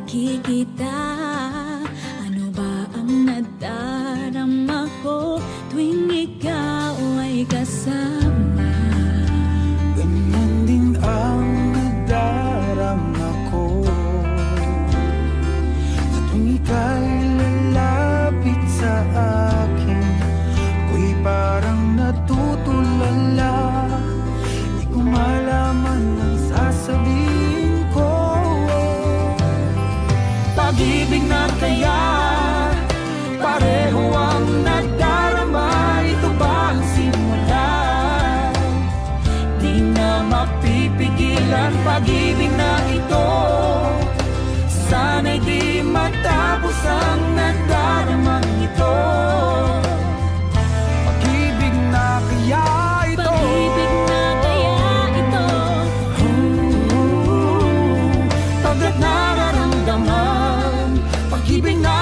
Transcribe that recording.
nakikita. Ano ba ang nadarama ko tuwing ikaw ay kasama? Ganyan din ang nadarama ko sa tuwing ika'y lalapit sa akin. Ako'y parang natutulala, di ko malaman ang sasabihin ko. Pag-ibig na kaya pareho ang nadarama. Ito ba ang simula? Di na mapipigilan pag-ibig na ito. Sana'y di matapos ang nadaramang ito. Pag-ibig na kaya ito. Pag-ibig na kaya ito. Pagkat nararamdaman, pag-ibig na